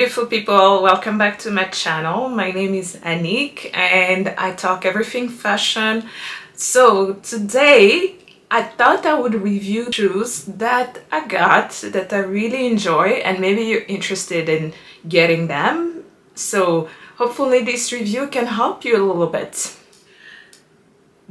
Beautiful people, welcome back to my channel. My name is Anik and I talk everything fashion. So today I thought I would review shoes that I got that I really enjoy and maybe you're interested in getting them. So hopefully this review can help you a little bit.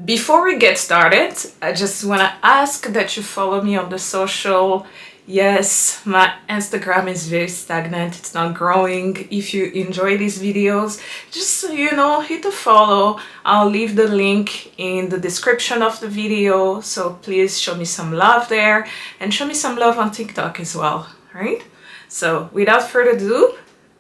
Before we get started, I just want to ask that you follow me on the social. Yes, my Instagram is very stagnant, it's not growing. If you enjoy these videos, just hit the follow. I'll leave the link in the description of the video, so please show me some love there and show me some love on TikTok as well, right? So without further ado,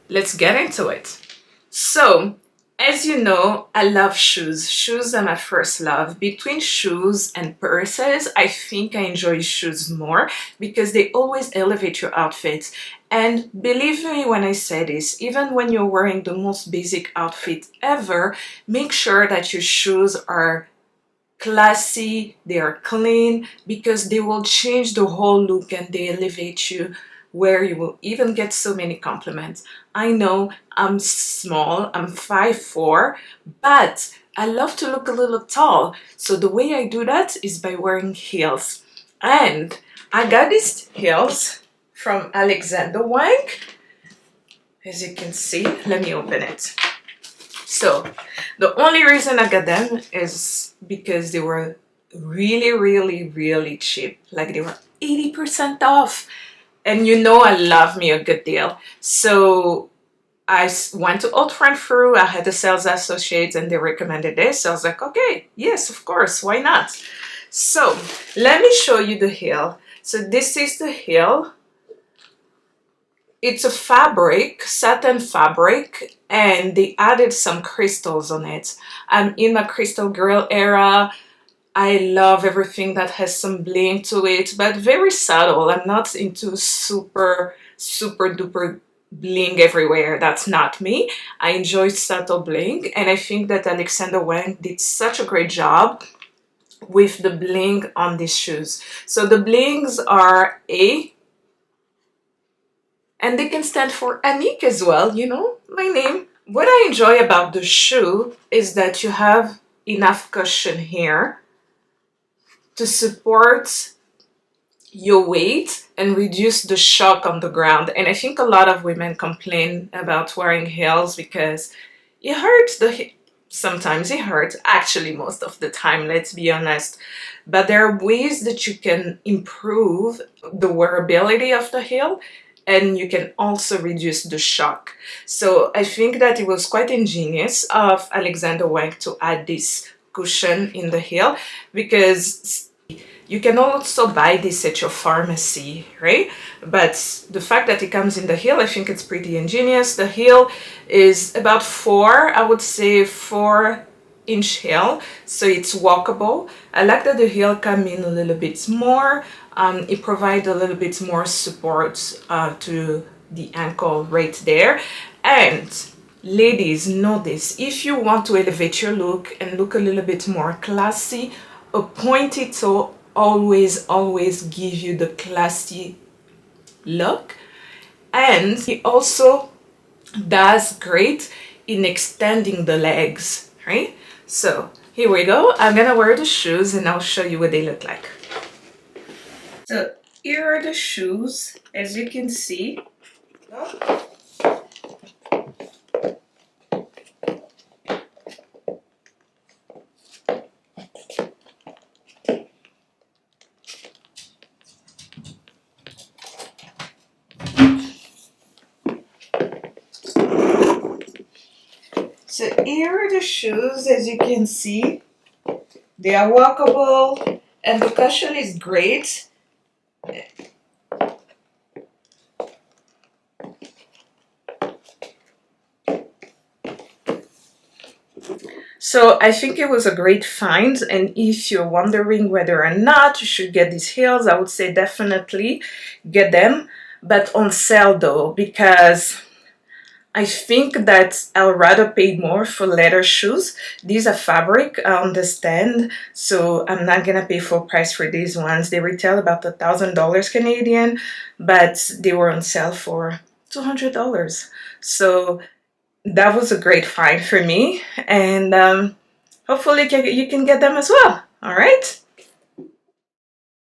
let's get into it. So as you know, I love shoes. Shoes are my first love. Between shoes and purses, I think I enjoy shoes more because they always elevate your outfit. And believe me when I say this, even when you're wearing the most basic outfit ever, make sure that your shoes are classy, they are clean, because they will change the whole look and they elevate you, where you will even get so many compliments. I know I'm small, I'm 5'4", but I love to look a little tall. So the way I do that is by wearing heels. And I got these heels from Alexander Wang. As you can see, let me open it. So the only reason I got them is because they were really cheap. Like they were 80% off. And you know I love me a good deal. So I went to Old Frankfurt, I had the sales associates and they recommended this. So I was like, okay, yes, of course, why not? So let me show you the heel. So this is the heel. It's a fabric, satin fabric, and they added some crystals on it. I'm in my crystal girl era. I love everything that has some bling to it, but very subtle. I'm not into super duper bling everywhere. That's not me. I enjoy subtle bling, and I think that Alexander Wang did such a great job with the bling on these shoes. So the blings are A, and they can stand for Anik as well, you know, my name. What I enjoy about the shoe is that you have enough cushion here to support your weight and reduce the shock on the ground. And I think a lot of women complain about wearing heels because it hurts sometimes it hurts, actually most of the time, let's be honest. But there are ways that you can improve the wearability of the heel and you can also reduce the shock. So I think that it was quite ingenious of Alexander Wang to add this cushion in the heel, because you can also buy this at your pharmacy, right? But the fact that it comes in the heel, I think it's pretty ingenious. The heel is about I would say 4-inch heel, so it's walkable. I like that the heel come in a little bit more. It provides a little bit more support to the ankle right there. And ladies, know this, if you want to elevate your look and look a little bit more classy, a pointy toe always give you the classy look. And it also does great in extending the legs, right? So here we go. I'm gonna wear the shoes and I'll show you what they look like. So here are the shoes, as you can see. So here are the shoes, as you can see. They are walkable and the cushion is great. So I think it was a great find, and if you're wondering whether or not you should get these heels, I would say definitely get them, but on sale though, because I think that I'll rather pay more for leather shoes. These are fabric, I understand, so I'm not gonna pay full price for these ones. They retail about $1,000 Canadian, but they were on sale for $200. So that was a great find for me, and hopefully you can get them as well. All right.